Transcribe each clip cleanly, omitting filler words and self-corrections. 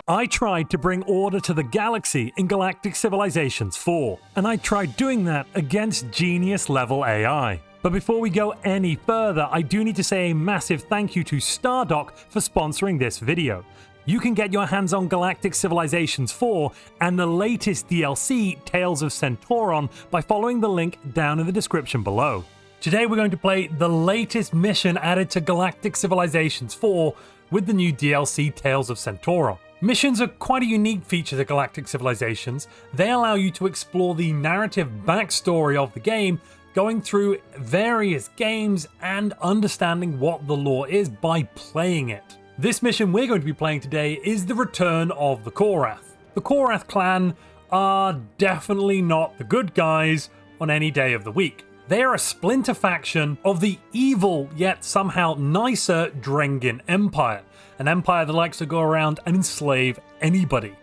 I tried to bring order to the galaxy in Galactic Civilizations 4, and I tried doing that against genius-level AI. But before we go any further, I do need to say a massive thank you to Stardock for sponsoring this video. You can get your hands on Galactic Civilizations 4 and the latest DLC, Tales of Centauron, by following the link down in the description below. Today we're going to play the latest mission added to Galactic Civilizations 4 with the new DLC, Tales of Centauron. Missions are quite a unique feature to Galactic Civilizations. They allow you to explore the narrative backstory of the game, going through various games and understanding what the lore is by playing it. This mission we're going to be playing today is the return of the Korath. The Korath clan are definitely not the good guys on any day of the week. They are a splinter faction of the evil yet somehow nicer Drengin Empire, an empire that likes to go around and enslave anybody.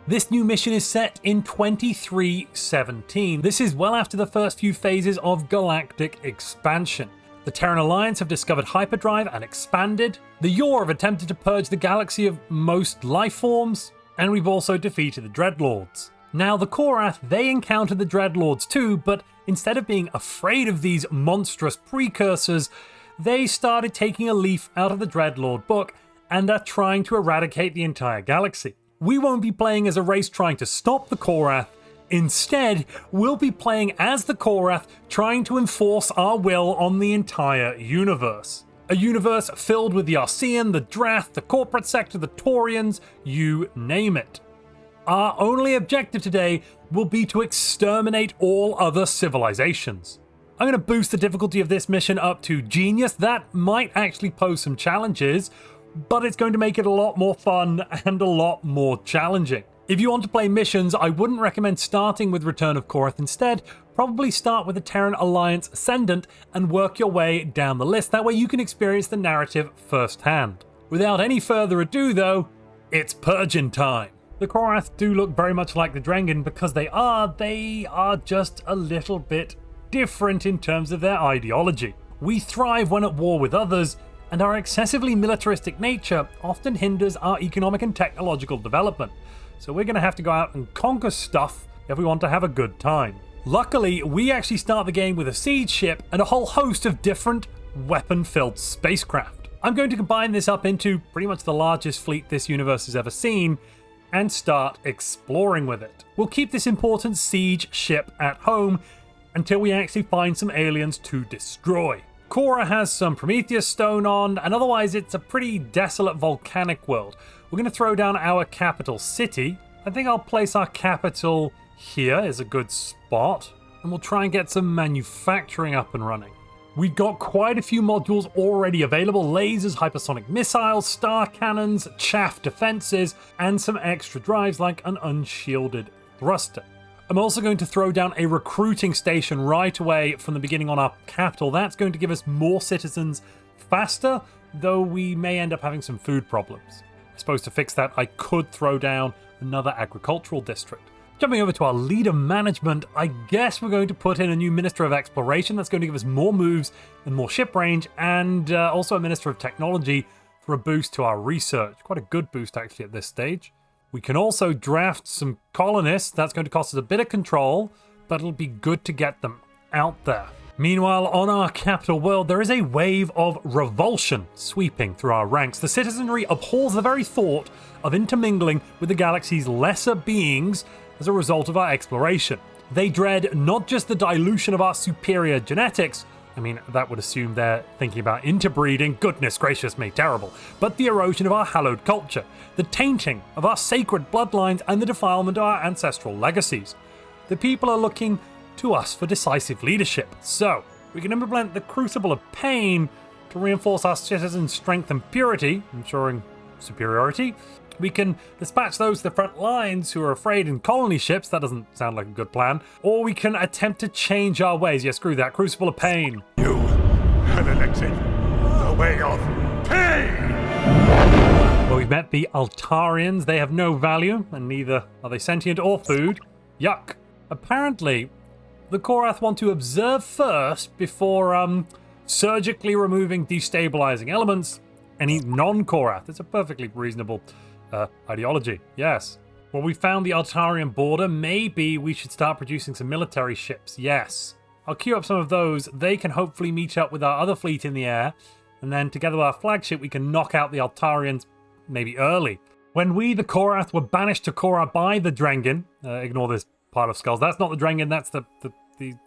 This new mission is set in 2317. This is well after the first few phases of galactic expansion. The Terran Alliance have discovered hyperdrive and expanded. The Yor have attempted to purge the galaxy of most life forms, and we've also defeated the Dreadlords. Now the Korath, they encountered the Dreadlords too, but instead of being afraid of these monstrous precursors, they started taking a leaf out of the Dreadlord book and are trying to eradicate the entire galaxy. We won't be playing as a race trying to stop the Korath. Instead, we'll be playing as the Korath, trying to enforce our will on the entire universe. A universe filled with the Arcean, the Drath, the corporate sector, the Taurians, you name it. Our only objective today will be to exterminate all other civilizations. I'm going to boost the difficulty of this mission up to Genius. That might actually pose some challenges, but it's going to make it a lot more fun and a lot more challenging. If you want to play missions, I wouldn't recommend starting with Return of Korath. Instead, probably start with the Terran Alliance Ascendant and work your way down the list. That way you can experience the narrative firsthand. Without any further ado though, it's purging time. The Korath do look very much like the Drengin because they are just a little bit different in terms of their ideology. We thrive when at war with others, and our excessively militaristic nature often hinders our economic and technological development. So we're going to have to go out and conquer stuff if we want to have a good time. Luckily, we actually start the game with a siege ship and a whole host of different weapon-filled spacecraft. I'm going to combine this up into pretty much the largest fleet this universe has ever seen and start exploring with it. We'll keep this important siege ship at home until we actually find some aliens to destroy. Korra has some Prometheus stone on, and otherwise it's a pretty desolate volcanic world. We're going to throw down our capital city. I think I'll place our capital here is a good spot, and we'll try and get some manufacturing up and running. We've got quite a few modules already available: lasers, hypersonic missiles, star cannons, chaff defenses, and some extra drives like an unshielded thruster. I'm also going to throw down a recruiting station right away from the beginning on our capital. That's going to give us more citizens faster, though we may end up having some food problems. I suppose to fix that, I could throw down another agricultural district. Jumping over to our leader management, I guess we're going to put in a new Minister of Exploration. That's going to give us more moves and more ship range, and also a Minister of Technology for a boost to our research. Quite a good boost actually at this stage. We can also draft some colonists. That's going to cost us a bit of control, but it'll be good to get them out there. Meanwhile, on our capital world, there is a wave of revulsion sweeping through our ranks. The citizenry abhors the very thought of intermingling with the galaxy's lesser beings as a result of our exploration. They dread not just the dilution of our superior genetics, I mean, that would assume they're thinking about interbreeding, goodness gracious me, terrible, but the erosion of our hallowed culture, the tainting of our sacred bloodlines, and the defilement of our ancestral legacies. The people are looking to us for decisive leadership, so we can implement the Crucible of Pain to reinforce our citizens' strength and purity, ensuring superiority. We can dispatch those to the front lines who are afraid in colony ships. That doesn't sound like a good plan. Or we can attempt to change our ways. Yeah, screw that. Crucible of Pain. You have elected the way of pain! Well, we've met the Altarians. They have no value, and neither are they sentient or food. Yuck. Apparently, the Korath want to observe first before surgically removing destabilizing elements. Any non-Korath. It's a perfectly reasonable Ideology, yes. Well, we found the Altarian border. Maybe we should start producing some military ships, yes. I'll queue up some of those. They can hopefully meet up with our other fleet in the air. And then together with our flagship, we can knock out the Altarians maybe early. When we, the Korath, were banished to Korath by the Drengin, ignore this part of Skulls, that's not the Drengin, that's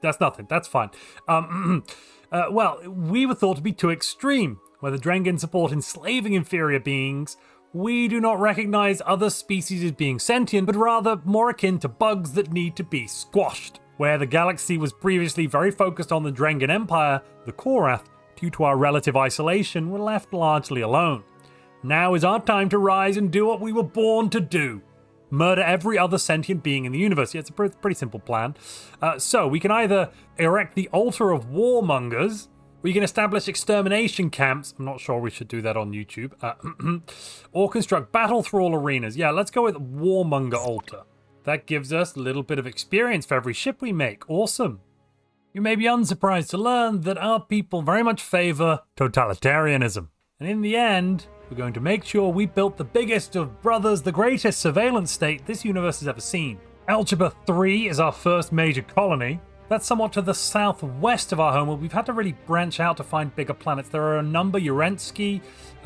that's nothing, that's fine. Well, we were thought to be too extreme, where the Drengin support enslaving inferior beings. We do not recognize other species as being sentient, but rather more akin to bugs that need to be squashed. Where the galaxy was previously very focused on the Drengin Empire, the Korath, due to our relative isolation, were left largely alone. Now is our time to rise and do what we were born to do. Murder every other sentient being in the universe. Yeah, it's a pretty simple plan. So we can either erect the altar of warmongers, we can establish extermination camps. I'm not sure we should do that on YouTube. Or construct battle thrall arenas. Yeah, let's go with warmonger altar. That gives us a little bit of experience for every ship we make. Awesome. You may be unsurprised to learn that our people very much favor totalitarianism. And in the end, we're going to make sure we built the biggest of brothers, the greatest surveillance state this universe has ever seen. Algebra 3 is our first major colony. That's somewhat to the southwest of our home, where we've had to really branch out to find bigger planets. There are a number, Urensky,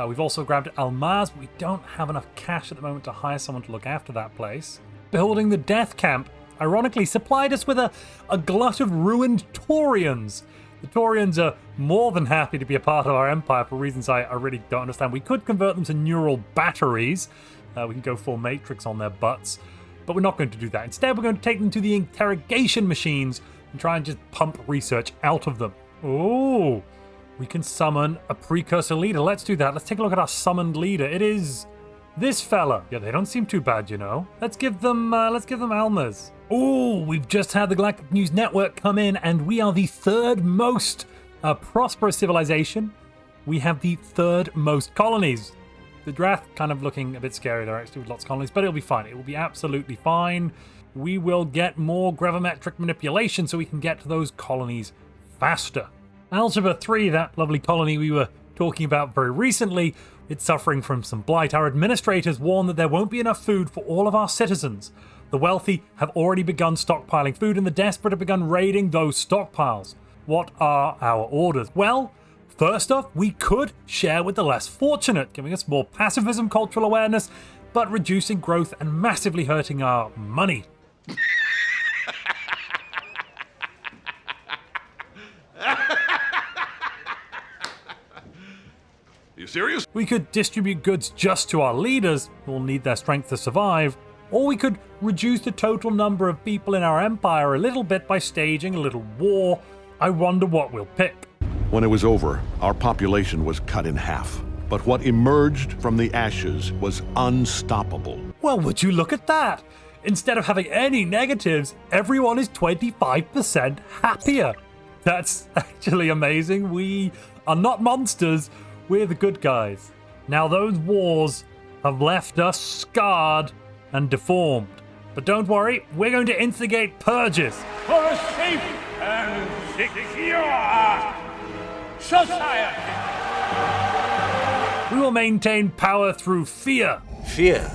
we've also grabbed Almaz, but we don't have enough cash at the moment to hire someone to look after that place. Building the Death Camp, ironically, supplied us with a glut of ruined Taurians. The Taurians are more than happy to be a part of our empire for reasons I really don't understand. We could convert them to neural batteries. We can go full Matrix on their butts. But we're not going to do that. Instead, we're going to take them to the interrogation machines and try and just pump research out of them. Oh, we can summon a precursor leader. Let's do that. Let's take a look at our summoned leader. It is this fella. Yeah, they don't seem too bad, you know. Let's give them Almas. Oh, we've just had the Galactic News Network come in, and we are the third most prosperous civilization. We have the third most colonies. The Drath kind of looking a bit scary there, actually, with lots of colonies, but it'll be fine. It will be absolutely fine. We will get more gravimetric manipulation so we can get to those colonies faster. Algebra 3, that lovely colony we were talking about very recently, it's suffering from some blight. Our administrators warn that there won't be enough food for all of our citizens. The wealthy have already begun stockpiling food, and the desperate have begun raiding those stockpiles. What are our orders? Well, first off, we could share with the less fortunate, giving us more pacifism, cultural awareness, but reducing growth and massively hurting our money. You serious? We could distribute goods just to our leaders, who will need their strength to survive, or we could reduce the total number of people in our empire a little bit by staging a little war. I wonder what we'll pick. When it was over, our population was cut in half. But what emerged from the ashes was unstoppable. Well, would you look at that? Instead of having any negatives, everyone is 25% happier. That's actually amazing. We are not monsters, we're the good guys. Now, those wars have left us scarred and deformed. But don't worry, we're going to instigate purges. For a safe and secure society. We will maintain power through fear. Fear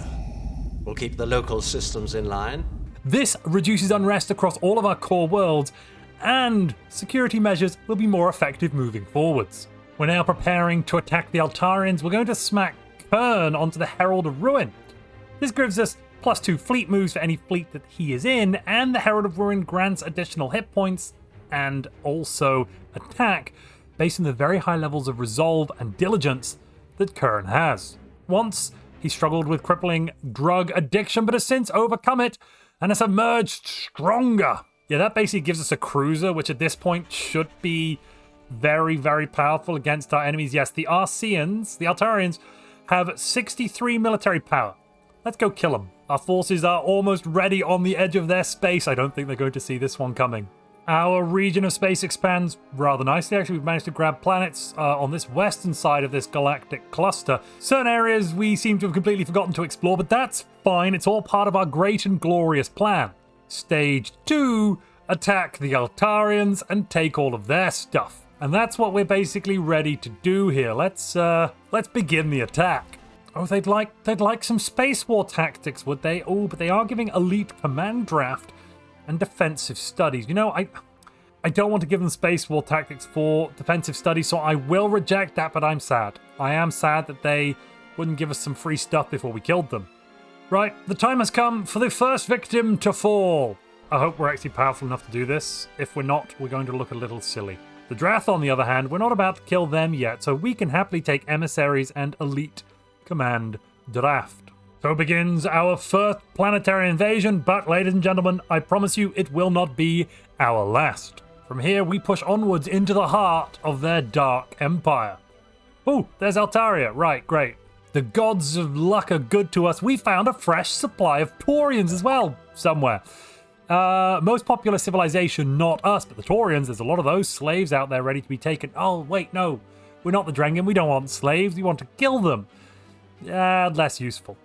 will keep the local systems in line. This reduces unrest across all of our core worlds, and security measures will be more effective moving forwards. We're now preparing to attack the Altarians. We're going to smack Kern onto the Herald of Ruin. This gives us +2 fleet moves for any fleet that he is in, and the Herald of Ruin grants additional hit points and also attack based on the very high levels of resolve and diligence that Kern has. Once, he struggled with crippling drug addiction, but has since overcome it and has emerged stronger. Yeah, that basically gives us a cruiser, which at this point should be very, very powerful against our enemies. Yes, the Arceans, the Altarians, have 63 military power. Let's go kill them. Our forces are almost ready on the edge of their space. I don't think they're going to see this one coming. Our region of space expands rather nicely. Actually, we've managed to grab planets on this western side of this galactic cluster. Certain areas we seem to have completely forgotten to explore, but that's fine. It's all part of our great and glorious plan. Stage 2, attack the Altarians and take all of their stuff. And that's what we're basically ready to do here. Let's begin the attack. Oh, they'd like some space war tactics, would they? Oh, but they are giving elite command draft and defensive studies. You know, I don't want to give them space war tactics for defensive studies, so I will reject that, but I'm sad. I am sad that they wouldn't give us some free stuff before we killed them. Right, the time has come for the first victim to fall. I hope we're actually powerful enough to do this. If we're not, we're going to look a little silly. The Drath, on the other hand, we're not about to kill them yet, so we can happily take emissaries and elite command draft. So begins our first planetary invasion, but ladies and gentlemen, I promise you it will not be our last. From here, we push onwards into the heart of their dark empire. Oh, there's Altaria. Right, great. The gods of luck are good to us. We found a fresh supply of Taurians as well, somewhere. Most popular civilization, not us, but the Taurians. There's a lot of those slaves out there ready to be taken. Oh, wait, no. We're not the Drengen. We don't want slaves. We want to kill them. Less useful.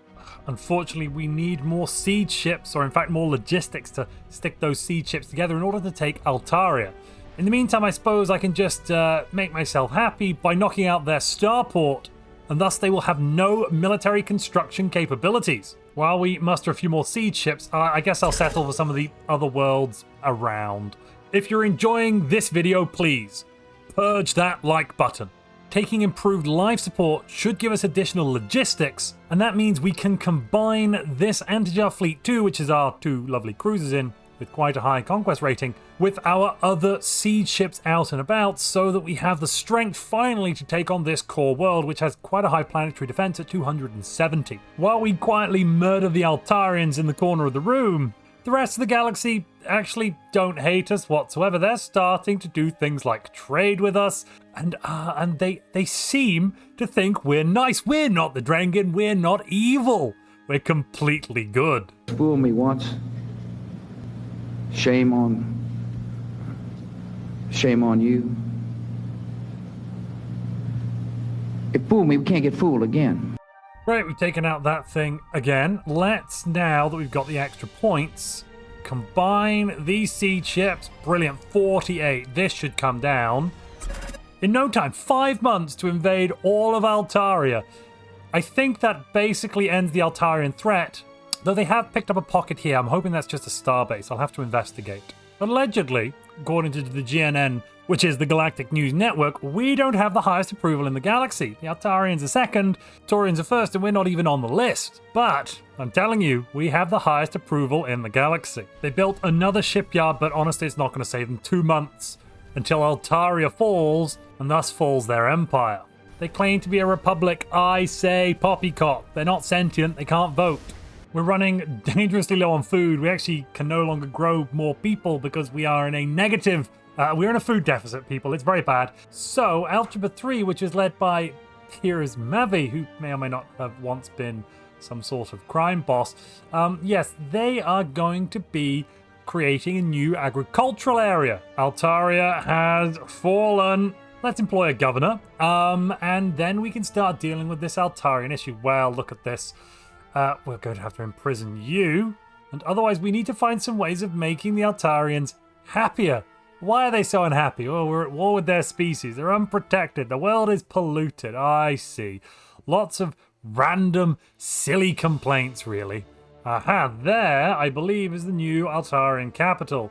Unfortunately, we need more siege ships, or in fact more logistics to stick those siege ships together in order to take Altaria. In the meantime, I suppose I can just make myself happy by knocking out their starport, and thus they will have no military construction capabilities. While we muster a few more siege ships, I guess I'll settle for some of the other worlds around. If you're enjoying this video, please purge that like button. Taking improved life support should give us additional logistics, and that means we can combine this Antijar Fleet 2, which is our two lovely cruisers in, with quite a high conquest rating, with our other siege ships out and about, so that we have the strength finally to take on this core world, which has quite a high planetary defense at 270. While we quietly murder the Altarians in the corner of the room, the rest of the galaxy actually don't hate us whatsoever. They're starting to do things like trade with us, and they seem to think we're nice. We're not the Drengen. We're not evil. We're completely good. Fooled me once. Shame on you. It fooled me. We can't get fooled again. Right, we've taken out that thing again. Let's, now that we've got the extra points, combine these siege ships. Brilliant, 48. This should come down in no time. 5 months to invade all of Altaria. I think that basically ends the Altarian threat, though they have picked up a pocket here. I'm hoping that's just a starbase. I'll have to investigate. Allegedly, according to the GNN, which is the Galactic News Network, we don't have the highest approval in the galaxy. The Altarians are second, Taurians are first, and we're not even on the list. But I'm telling you, we have the highest approval in the galaxy. They built another shipyard, but honestly, it's not going to save them 2 months until Altaria falls, and thus falls their empire. They claim to be a republic. I say poppycock. They're not sentient. They can't vote. We're running dangerously low on food. We actually can no longer grow more people because we are in a negative. We're in a food deficit, people. It's very bad. So, Algebra 3, which is led by Piers Mavi, who may or may not have once been some sort of crime boss. Yes, they are going to be creating a new agricultural area. Altaria has fallen. Let's employ a governor. And then we can start dealing with this Altarian issue. Well, look at this. We're going to have to imprison you. And otherwise, we need to find some ways of making the Altarians happier. Why are they so unhappy? Oh, we're at war with their species. They're unprotected. The world is polluted. I see. Lots of random, silly complaints, really. Aha, there, I believe, is the new Altarian capital.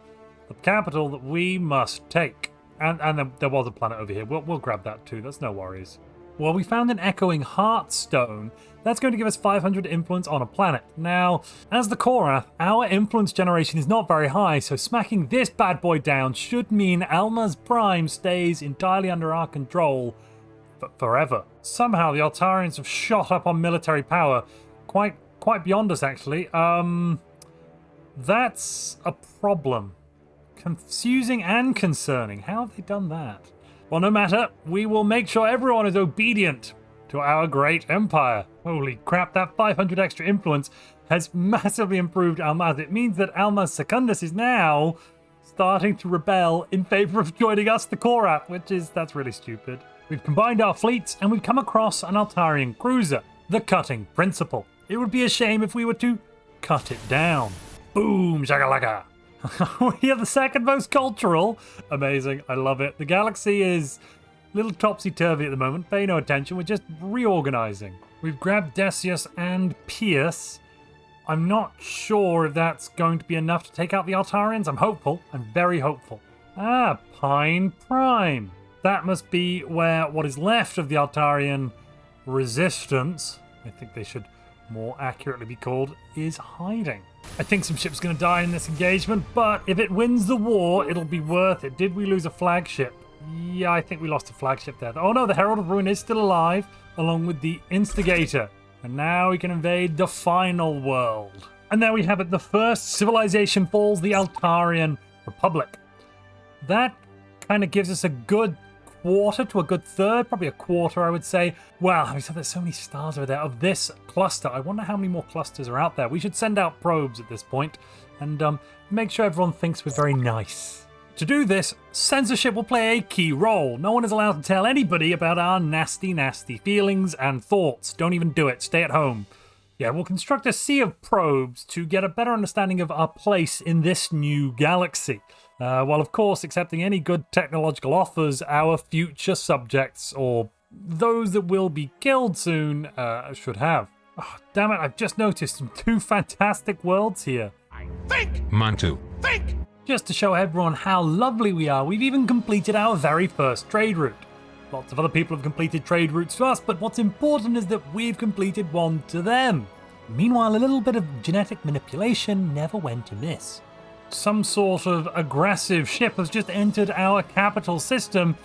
The capital that we must take. And there was a planet over here. We'll grab that too. That's no worries. Well, we found an echoing heartstone. That's going to give us 500 influence on a planet. Now, as the Korath, our influence generation is not very high, so smacking this bad boy down should mean Alma's Prime stays entirely under our control forever. Somehow, the Altarians have shot up on military power, quite beyond us, actually. That's a problem. Confusing and concerning. How have they done that? Well, no matter, we will make sure everyone is obedient to our great empire. Holy crap, that 500 extra influence has massively improved Almaz. It means that Almaz Secundus is now starting to rebel in favor of joining us, the Korath, that's really stupid. We've combined our fleets and we've come across an Altarian cruiser, the Cutting Principle. It would be a shame if we were to cut it down. Boom, shakalaka. We are the second most cultural. Amazing, I love it. The galaxy is a little topsy-turvy at the moment. Pay no attention, we're just reorganizing. We've grabbed Decius and Pierce. I'm not sure if that's going to be enough to take out the Altarians. I'm hopeful. I'm very hopeful. Ah, Pine Prime. That must be where what is left of the Altarian resistance, I think they should more accurately be called, is hiding. I think some ships are going to die in this engagement, but if it wins the war, it'll be worth it. Did we lose a flagship? Yeah, I think we lost a flagship there. Oh no, the Herald of Ruin is still alive, along with the Instigator. And now we can invade the final world. And there we have it. The first civilization falls, the Altarian Republic. That kind of gives us a good quarter to a good third, probably a quarter, I would say. Well, I mean, so there's so many stars over there of this cluster. I wonder how many more clusters are out there. We should send out probes at this point and make sure everyone thinks we're very nice. To do this, censorship will play a key role. No one is allowed to tell anybody about our nasty, nasty feelings and thoughts. Don't even do it. Stay at home. Yeah, we'll construct a sea of probes to get a better understanding of our place in this new galaxy. While, of course, accepting any good technological offers our future subjects, or those that will be killed soon, should have. Oh, damn it, I've just noticed some two fantastic worlds here. Think! Montu. Think! Just to show everyone how lovely we are, we've even completed our very first trade route. Lots of other people have completed trade routes to us, but what's important is that we've completed one to them. Meanwhile, a little bit of genetic manipulation never went amiss. Some sort of aggressive ship has just entered our capital system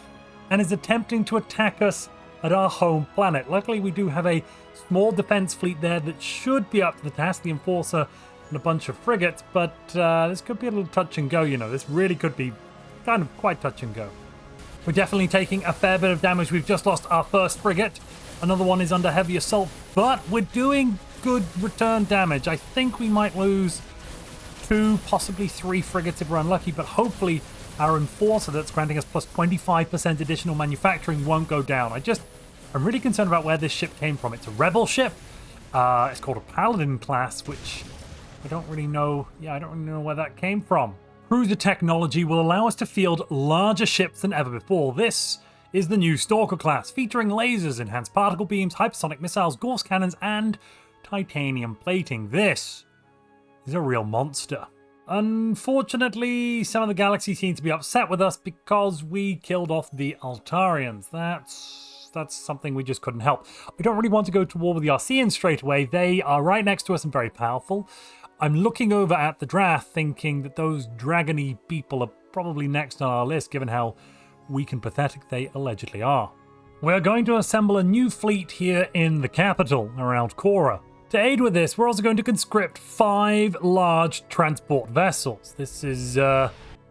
and is attempting to attack us at our home planet. Luckily, we do have a small defense fleet there that should be up to the task, the Enforcer and a bunch of frigates, but this could be a little touch and go, you know. This really could be kind of quite touch and go. We're definitely taking a fair bit of damage. We've just lost our first frigate. Another one is under heavy assault, but we're doing good return damage. I think we might lose 2, possibly 3 frigates if we're unlucky, but hopefully our Enforcer that's granting us plus 25% additional manufacturing won't go down. I'm really concerned about where this ship came from. It's a rebel ship. It's called a Paladin class, which I don't really know. Yeah, I don't really know where that came from. Cruiser technology will allow us to field larger ships than ever before. This is the new Stalker class, featuring lasers, enhanced particle beams, hypersonic missiles, Gauss cannons, and titanium plating. This is a real monster. Unfortunately, some of the galaxy seem to be upset with us because we killed off the Altarians. That's something we just couldn't help. I don't really want to go to war with the Arceans straight away. They are right next to us and very powerful. I'm looking over at the Drath thinking that those dragony people are probably next on our list given how weak and pathetic they allegedly are. We're going to assemble a new fleet here in the capital around Korath. To aid with this, we're also going to conscript 5 large transport vessels.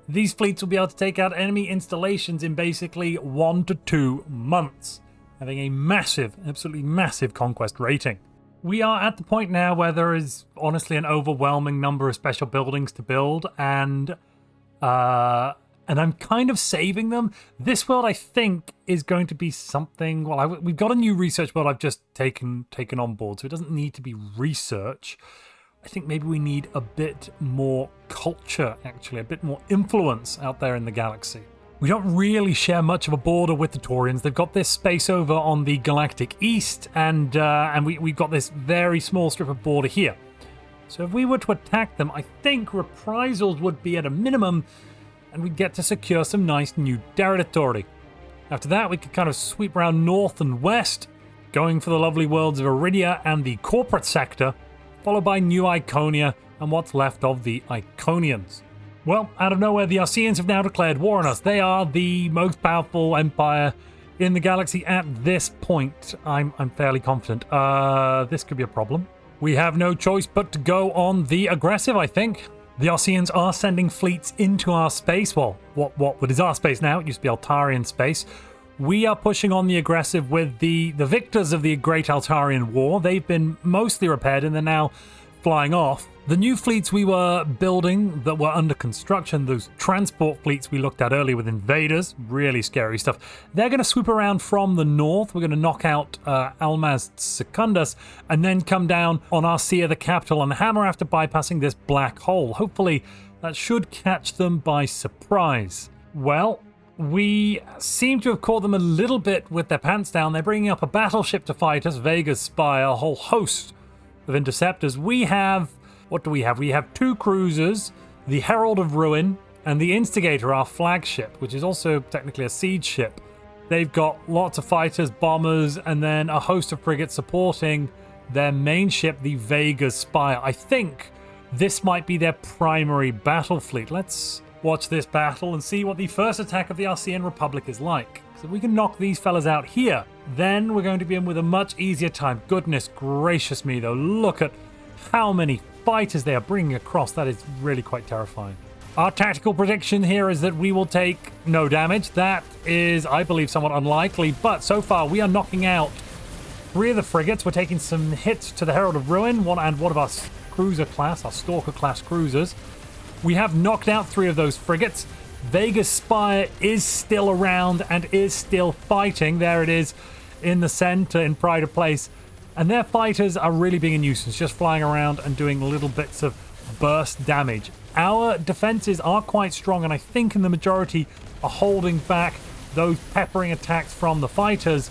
These fleets will be able to take out enemy installations in basically 1 to 2 months, having a massive, absolutely massive conquest rating. We are at the point now where there is honestly an overwhelming number of special buildings to build, and I'm kind of saving them. This world, I think, is going to be something. Well, we've got a new research world I've just taken on board, so it doesn't need to be research. I think maybe we need a bit more culture, actually, a bit more influence out there in the galaxy. We don't really share much of a border with the Taurians. They've got this space over on the Galactic East, and we've got this very small strip of border here. So if we were to attack them, I think reprisals would be at a minimum, and we'd get to secure some nice new territory. After that, we could kind of sweep around north and west, going for the lovely worlds of Iridia and the corporate sector, followed by New Iconia and what's left of the Iconians. Well, out of nowhere, the Arceans have now declared war on us. They are the most powerful empire in the galaxy at this point. I'm fairly confident. This could be a problem. We have no choice but to go on the aggressive, I think. The Arceans are sending fleets into our space. Well, what is our space now? It used to be Altarian space. We are pushing on the aggressive with the victors of the Great Altarian War. They've been mostly repaired and they're now flying off. The new fleets we were building that were under construction, those transport fleets we looked at earlier with invaders, really scary stuff. They're going to swoop around from the north. We're going to knock out Almaz Secundus and then come down on Arcea, the capital, and hammer after bypassing this black hole. Hopefully that should catch them by surprise. Well, We seem to have caught them a little bit with their pants down. They're bringing up a battleship to fight us, Vega's Spire, a whole host of interceptors. We have, what do we have? We have 2 cruisers, the Herald of Ruin, and the Instigator, our flagship, which is also technically a siege ship. They've got lots of fighters, bombers, and then a host of frigates supporting their main ship, the Vega's Spire. I think this might be their primary battle fleet. Let's watch this battle and see what the first attack of the Arcean Republic is like. So if we can knock these fellas out here, then we're going to be in with a much easier time. Goodness gracious me, though. Look at how many fighters they are bringing across. That is really quite terrifying. Our tactical prediction here is that we will take no damage. That is, I believe, somewhat unlikely. But so far, we are knocking out 3 of the frigates. We're taking some hits to the Herald of Ruin, one of our cruiser class, our Stalker class cruisers. We have knocked out 3 of those frigates. Vega's Spire is still around and is still fighting. There it is in the center in pride of place. And their fighters are really being a nuisance, just flying around and doing little bits of burst damage. Our defenses are quite strong, and I think in the majority are holding back those peppering attacks from the fighters.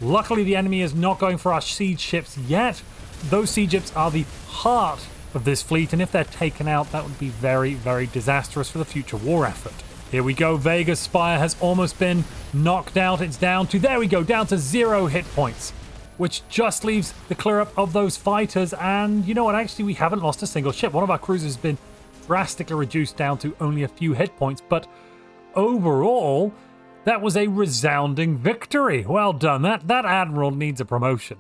Luckily, the enemy is not going for our siege ships yet. Those siege ships are the heart of this fleet, and if they're taken out, that would be very, very disastrous for the future war effort. Here we go. Vega's Spire has almost been knocked out. It's down to, there we go, down to 0 hit points, which just leaves the clear up of those fighters. And you know what? Actually, we haven't lost a single ship. One of our cruisers has been drastically reduced down to only a few hit points, but overall, that was a resounding victory. Well done. That admiral needs a promotion.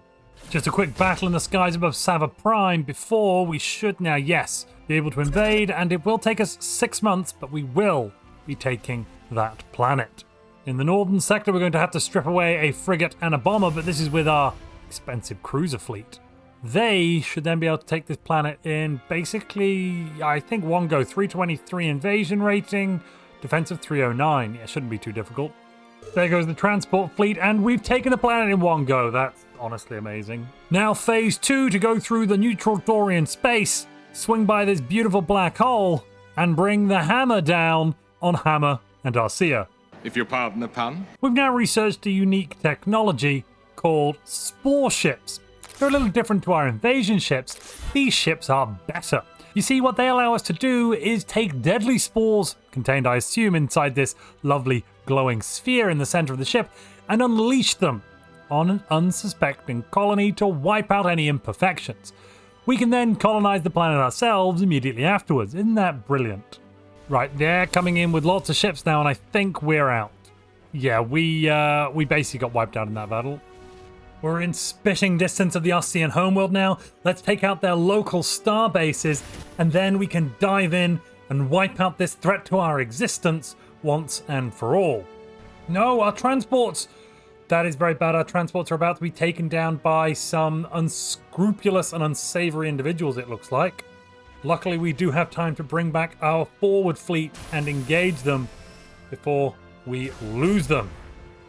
Just a quick battle in the skies above Sava Prime before we should now, yes, be able to invade, and it will take us 6 months, but we will be taking that planet. In the northern sector, we're going to have to strip away a frigate and a bomber, but this is with our expensive cruiser fleet. They should then be able to take this planet in basically, I think, one go. 323 invasion rating, defensive 309. Yeah, shouldn't be too difficult. There goes the transport fleet, and we've taken the planet in one go. That's honestly amazing. Now phase 2 to go through the neutral Dorian space, swing by this beautiful black hole, and bring the hammer down on Hammer and Arcea. If you pardon the pun. We've now researched a unique technology called Spore ships. They're a little different to our invasion ships. These ships are better. You see, what they allow us to do is take deadly spores, contained I assume inside this lovely glowing sphere in the center of the ship, and unleash them on an unsuspecting colony to wipe out any imperfections. We can then colonize the planet ourselves immediately afterwards. Isn't that brilliant? Right, they're coming in with lots of ships now, and I think we're out. Yeah, we basically got wiped out in that battle. We're in spitting distance of the Arcean homeworld now. Let's take out their local star bases, and then we can dive in and wipe out this threat to our existence once and for all. No, our transports! That is very bad. Our transports are about to be taken down by some unscrupulous and unsavory individuals, it looks like. Luckily, we do have time to bring back our forward fleet and engage them before we lose them.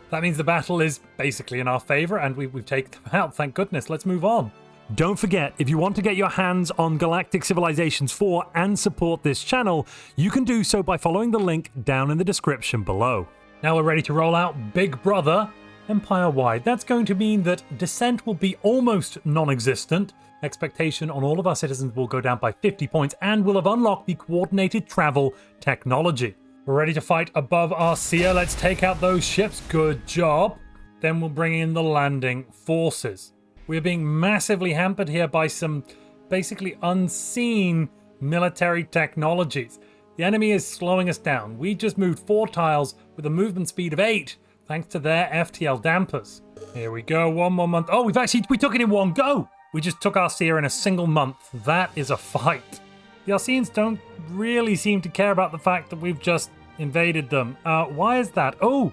That means the battle is basically in our favor, and we've taken them out, thank goodness. Let's move on. Don't forget, if you want to get your hands on Galactic Civilizations 4 and support this channel, you can do so by following the link down in the description below. Now we're ready to roll out Big Brother Empire-wide. That's going to mean that dissent will be almost non-existent. Expectation on all of our citizens will go down by 50 points, and we'll have unlocked the coordinated travel technology. We're ready to fight above Arcea. Let's take out those ships. Good job. Then we'll bring in the landing forces. We're being massively hampered here by some basically unseen military technologies. The enemy is slowing us down. We just moved 4 tiles with a movement speed of 8, thanks to their FTL dampers. Here we go, 1 more month. Oh, we took it in one go. We just took Arcea in a single month. That is a fight. The Arceans don't really seem to care about the fact that we've just invaded them. Why is that? Oh,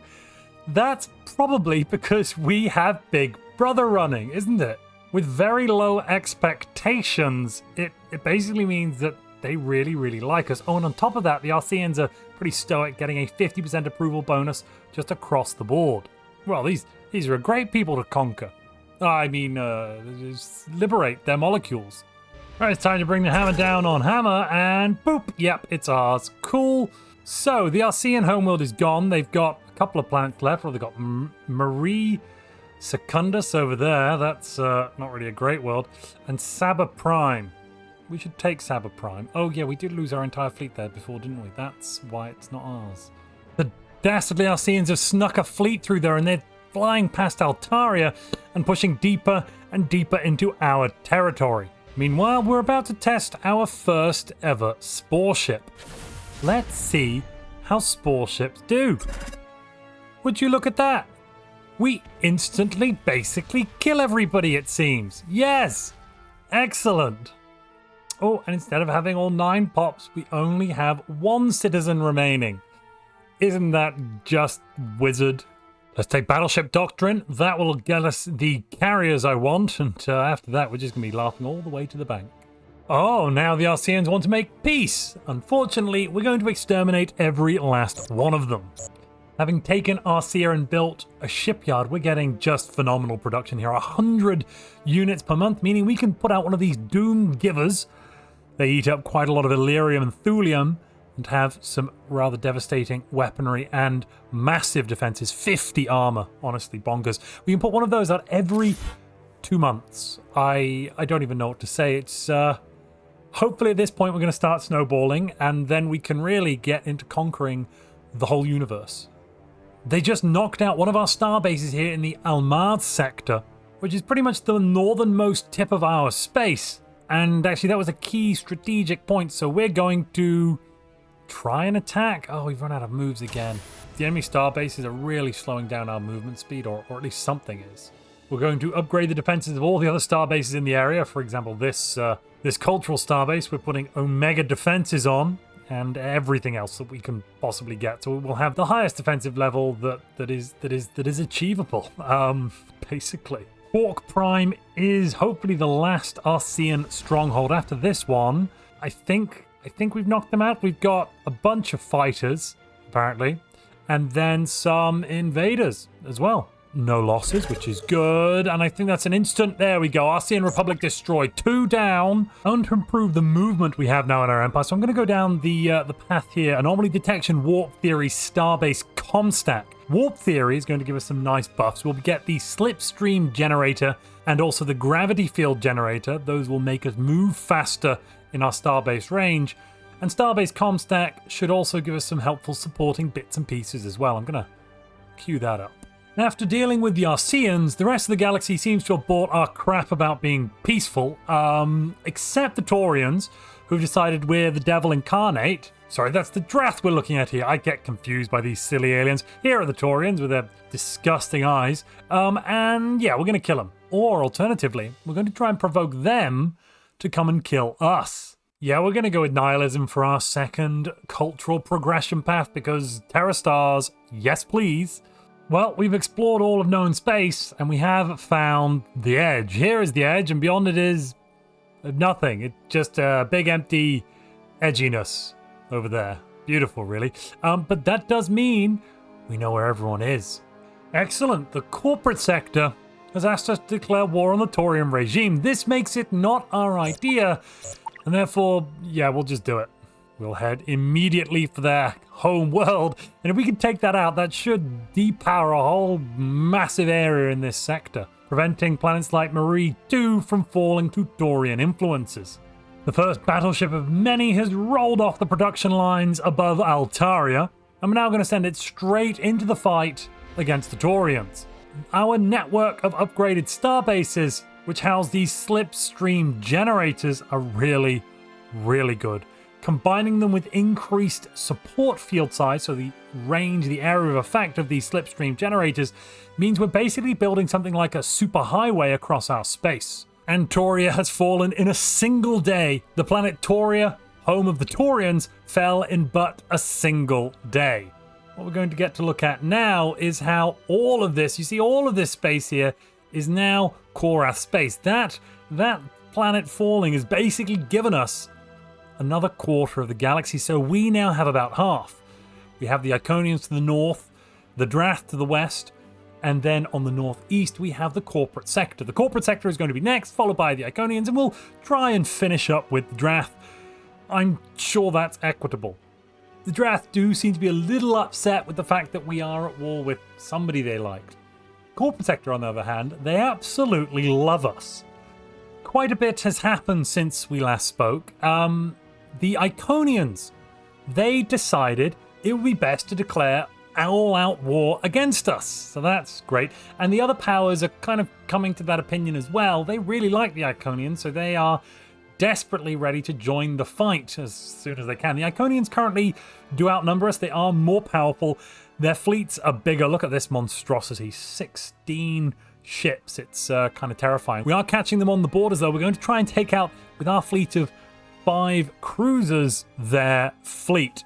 that's probably because we have Big Brother running, isn't it? With very low expectations, it basically means that they really, really like us. Oh, and on top of that, the Arceans are pretty stoic, getting a 50% approval bonus just across the board. Well, these are great people to conquer. I mean, liberate their molecules. Right, it's time to bring the hammer down on Hammer, and boop, yep, it's ours. Cool. So, the Arcean homeworld is gone. They've got a couple of planets left. Well, they've got Marie Secundus over there. That's not really a great world. And Saba Prime. We should take Saba Prime. Oh, yeah, we did lose our entire fleet there before, didn't we? That's why it's not ours. The dastardly Arceans have snuck a fleet through there, and they're flying past Altaria and pushing deeper and deeper into our territory. Meanwhile, we're about to test our first ever Spore ship. Let's see how Spore ships do. Would you look at that? We instantly basically kill everybody, it seems. Yes! Excellent. Oh, and instead of having all 9 pops, we only have 1 citizen remaining. Isn't that just wizard? Let's take Battleship Doctrine. That will get us the carriers I want, and after that, we're just going to be laughing all the way to the bank. Oh, now the Arceans want to make peace. Unfortunately, we're going to exterminate every last one of them. Having taken Arcea and built a shipyard, we're getting just phenomenal production here. 100 units per month, meaning we can put out one of these Doom Givers. They eat up quite a lot of Illyrium and Thulium and have some rather devastating weaponry and massive defenses. 50 armor, honestly, bonkers. We can put one of those out every 2 months. I don't even know what to say. It's hopefully at this point we're going to start snowballing, and then we can really get into conquering the whole universe. They just knocked out one of our star bases here in the Almaz sector, which is pretty much the northernmost tip of our space. And actually that was a key strategic point, so we're going to try and attack. Oh, we've run out of moves again. The enemy star bases are really slowing down our movement speed, or at least something is. We're going to upgrade the defenses of all the other star bases in the area. For example, this cultural star base, we're putting Omega defenses on, and everything else that we can possibly get. So we'll have the highest defensive level that is achievable, basically. Hawk Prime is hopefully the last Arcean stronghold. After this one, I think we've knocked them out. We've got a bunch of fighters, apparently, and then some invaders as well. No losses, which is good, and I think that's an instant. There we go. Arcean Republic destroyed. 2 down. I want to improve the movement we have now in our empire, so I'm going to go down the path here. Anomaly detection, warp theory, starbase comstack. Warp theory is going to give us some nice buffs. We'll get the slipstream generator and also the gravity field generator. Those will make us move faster in our starbase range. And starbase comstack should also give us some helpful supporting bits and pieces as well. I'm going to queue that up. After dealing with the Arceans, the rest of the galaxy seems to have bought our crap about being peaceful, except the Taurians, who've decided we're the devil incarnate. Sorry, that's the Drath we're looking at here. I get confused by these silly aliens. Here are the Taurians with their disgusting eyes. And yeah, we're going to kill them. Or alternatively, we're going to try and provoke them to come and kill us. Yeah, we're going to go with nihilism for our second cultural progression path because Terra Stars, yes please. Well, we've explored all of known space, and we have found the edge. Here is the edge, and beyond it is nothing. It's just a big empty edginess over there. Beautiful, really. But that does mean we know where everyone is. Excellent. The corporate sector has asked us to declare war on the Taurian regime. This makes it not our idea, and therefore, yeah, we'll just do it. We'll head immediately for their home world, and if we can take that out, that should depower a whole massive area in this sector, preventing planets like Marie 2 from falling to Taurian influences. The first battleship of many has rolled off the production lines above Altaria, and we're now going to send it straight into the fight against the Taurians. Our network of upgraded star bases, which house these slipstream generators, are really, really good. Combining them with increased support field size, so the range, the area of effect of these slipstream generators, means we're basically building something like a superhighway across our space. And Tauria has fallen in a single day. The planet Tauria, home of the Taurians, fell in but a single day. What we're going to get to look at now is how all of this, you see all of this space here, is now Korath space. That planet falling has basically given us another quarter of the galaxy, so we now have about half. We have the Iconians to the north, the Drath to the west, and then on the northeast we have the corporate sector. The corporate sector is going to be next, followed by the Iconians, and we'll try and finish up with the Drath. I'm sure that's equitable. The Drath do seem to be a little upset with the fact that we are at war with somebody they liked. Corporate sector, on the other hand, they absolutely love us. Quite a bit has happened since we last spoke. The Iconians, they decided it would be best to declare all-out war against us. So that's great. And the other powers are kind of coming to that opinion as well. They really like the Iconians, so they are desperately ready to join the fight as soon as they can. The Iconians currently do outnumber us. They are more powerful. Their fleets are bigger. Look at this monstrosity. 16 ships. It's kind of terrifying. We are catching them on the borders, though. We're going to try and take out, with our fleet of 5 cruisers, their fleet.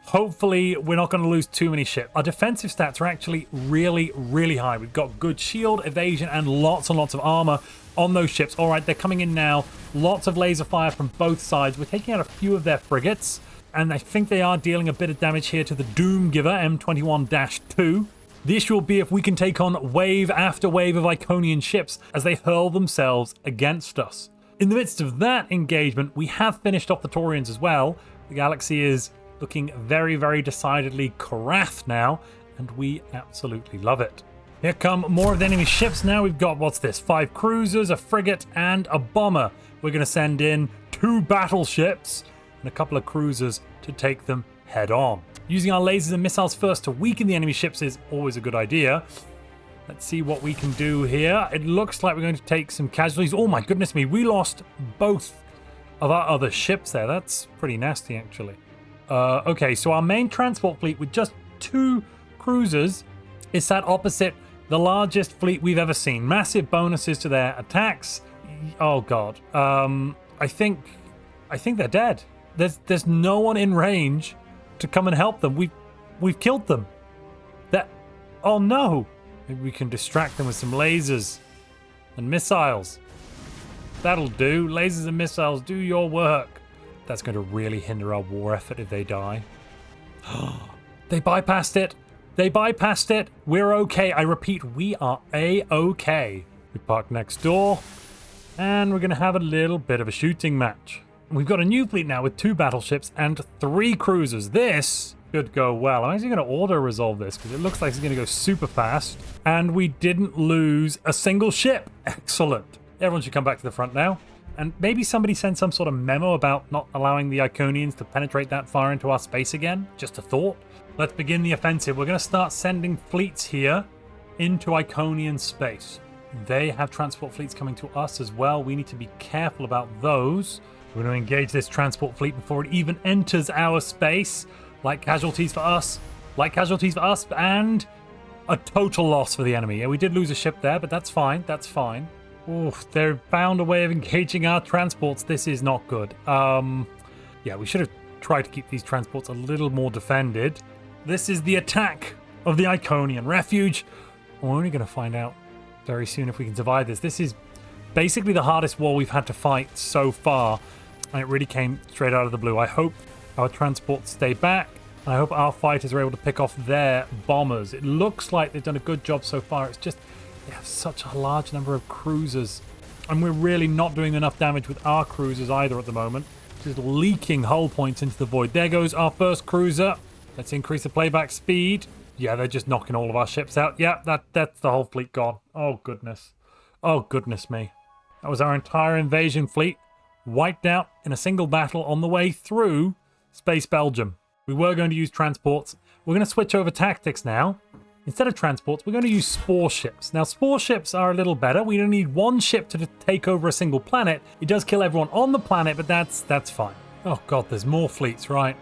Hopefully, we're not going to lose too many ships. Our defensive stats are actually really, really high. We've got good shield, evasion, and lots of armor on those ships. All right, they're coming in now. Lots of laser fire from both sides. We're taking out a few of their frigates, and I think they are dealing a bit of damage here to the Doomgiver, M21-2. The issue will be if we can take on wave after wave of Iconian ships as they hurl themselves against us. In the midst of that engagement, we have finished off the Taurians as well. The galaxy is looking very, very decidedly Korath now, and we absolutely love it. Here come more of the enemy ships now. We've got, what's this, 5 cruisers, a frigate, and a bomber. We're going to send in 2 battleships and a couple of cruisers to take them head on. Using our lasers and missiles first to weaken the enemy ships is always a good idea. Let's see what we can do here. It looks like we're going to take some casualties. Oh my goodness me, we lost both of our other ships there. That's pretty nasty, actually. Okay, so our main transport fleet with just 2 cruisers is sat opposite the largest fleet we've ever seen. Massive bonuses to their attacks. Oh god. I think they're dead. There's no one in range to come and help them. We've killed them. Oh no. Maybe we can distract them with some lasers and missiles. That'll do. Lasers and missiles, do your work. That's going to really hinder our war effort if they die. They bypassed it. They bypassed it. We're okay. I repeat, we are A-okay. We park next door, and we're going to have a little bit of a shooting match. We've got a new fleet now with 2 battleships and 3 cruisers. This could go well. I'm actually going to auto-resolve this because it looks like it's going to go super fast. And we didn't lose a single ship. Excellent. Everyone should come back to the front now. And maybe somebody send some sort of memo about not allowing the Iconians to penetrate that far into our space again. Just a thought. Let's begin the offensive. We're going to start sending fleets here into Iconian space. They have transport fleets coming to us as well. We need to be careful about those. We're going to engage this transport fleet before it even enters our space. Light casualties for us. Light casualties for us. And a total loss for the enemy. Yeah, we did lose a ship there, but that's fine. That's fine. Oof, they've found a way of engaging our transports. This is not good. Yeah, we should have tried to keep these transports a little more defended. This is the attack of the Iconian refuge. We're only going to find out very soon if we can survive this. This is basically the hardest war we've had to fight so far, and it really came straight out of the blue. I hope our transports stay back, and I hope our fighters are able to pick off their bombers. It looks like they've done a good job so far. It's just they have such a large number of cruisers, and we're really not doing enough damage with our cruisers either at the moment. Just leaking hull points into the void. There goes our first cruiser. Let's increase the playback speed. Yeah, they're just knocking all of our ships out. Yeah, that's the whole fleet gone. Oh, goodness. Oh, goodness me. That was our entire invasion fleet wiped out in a single battle on the way through Space Belgium. We were going to use transports. We're going to switch over tactics now. Instead of transports, we're going to use Spore ships. Now, Spore ships are a little better. We don't need one ship to take over a single planet. It does kill everyone on the planet, but that's fine. Oh, God, there's more fleets, right?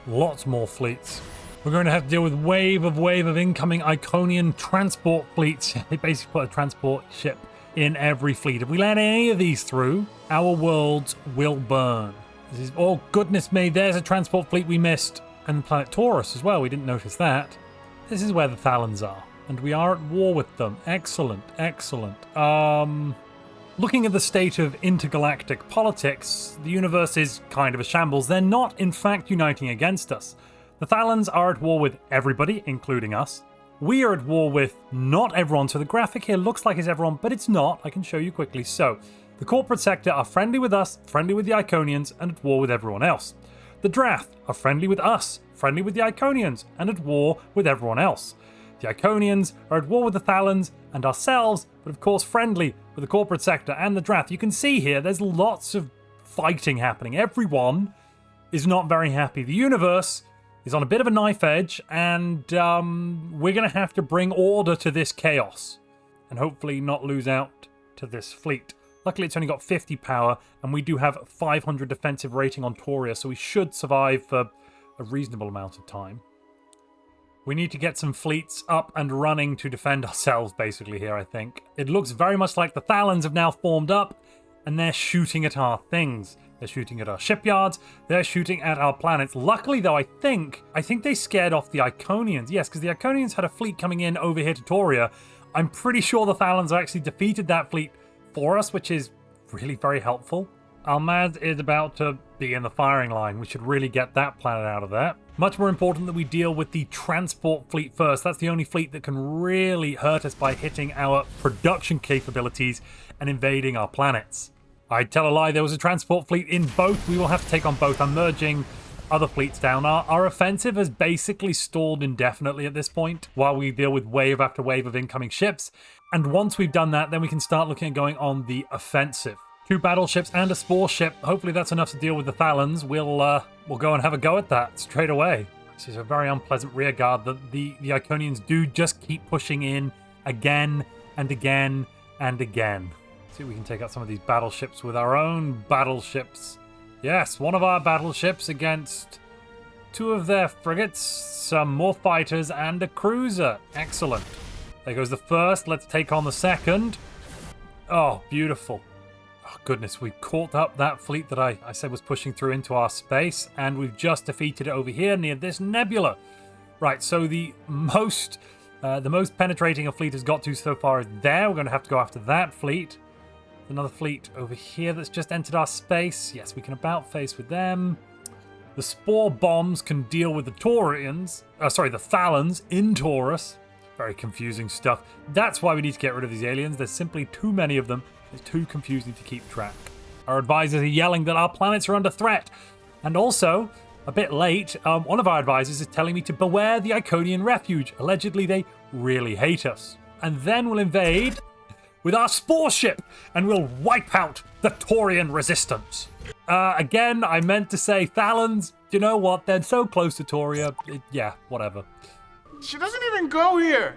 Lots more fleets. We're going to have to deal with wave of incoming Iconian transport fleets. They basically put a transport ship in every fleet. If we let any of these through, our worlds will burn. This is, oh, goodness me, there's a transport fleet we missed. And the planet Taurus as well, we didn't notice that. This is where the Thalans are, and we are at war with them. Excellent, excellent. Looking at the state of intergalactic politics, the universe is kind of a shambles. They're not, in fact, uniting against us. The Thalans are at war with everybody, including us. We are at war with not everyone, so the graphic here looks like it's everyone, but it's not. I can show you quickly. So, the corporate sector are friendly with us, friendly with the Iconians, and at war with everyone else. The Drath are friendly with us, friendly with the Iconians, and at war with everyone else. The Iconians are at war with the Thalans and ourselves, but of course friendly with the corporate sector and the Drath. You can see here there's lots of fighting happening. Everyone is not very happy. The universe is on a bit of a knife edge, and we're going to have to bring order to this chaos and hopefully not lose out to this fleet. Luckily, it's only got 50 power, and we do have 500 defensive rating on Toria, so we should survive for a reasonable amount of time. We need to get some fleets up and running to defend ourselves, basically, here, I think. It looks very much like the Thalans have now formed up, and they're shooting at our things. They're shooting at our shipyards. They're shooting at our planets. Luckily, though, I think they scared off the Iconians. Yes, because the Iconians had a fleet coming in over here to Toria. I'm pretty sure the Thalans have actually defeated that fleet for us, which is really very helpful. Almaz is about to be in the firing line. We should really get that planet out of there. Much more important that we deal with the transport fleet first. That's the only fleet that can really hurt us by hitting our production capabilities and invading our planets. I'd tell a lie, there was a transport fleet in both. We will have to take on both. I'm merging other fleets down. Our offensive has basically stalled indefinitely at this point while we deal with wave after wave of incoming ships. And once we've done that, then we can start looking at going on the offensive. 2 battleships and a Spore ship. Hopefully that's enough to deal with the Thalans. We'll go and have a go at that straight away. This is a very unpleasant rearguard that the Iconians do just keep pushing in again and again and again. See if we can take out some of these battleships with our own battleships. Yes, one of our battleships against 2 of their frigates, some more fighters, and a cruiser. Excellent. There goes the first. Let's take on the second. Oh, beautiful. Oh, goodness, we've caught up that fleet that I said was pushing through into our space, and we've just defeated it over here near this nebula. Right, so the most penetrating a fleet has got to so far is there. We're going to have to go after that fleet. Another fleet over here that's just entered our space. Yes, we can about face with them. The Spore bombs can deal with the Taurians. The Thalans in Taurus. Very confusing stuff. That's why we need to get rid of these aliens. There's simply too many of them. It's too confusing to keep track. Our advisors are yelling that our planets are under threat. And also, a bit late, one of our advisors is telling me to beware the Iconian refuge. Allegedly, they really hate us. And then we'll invade with our Spore ship, and we'll wipe out the Taurian resistance. Again, I meant to say Thalans. You know what? They're so close to Toria. Yeah, whatever. She doesn't even go here.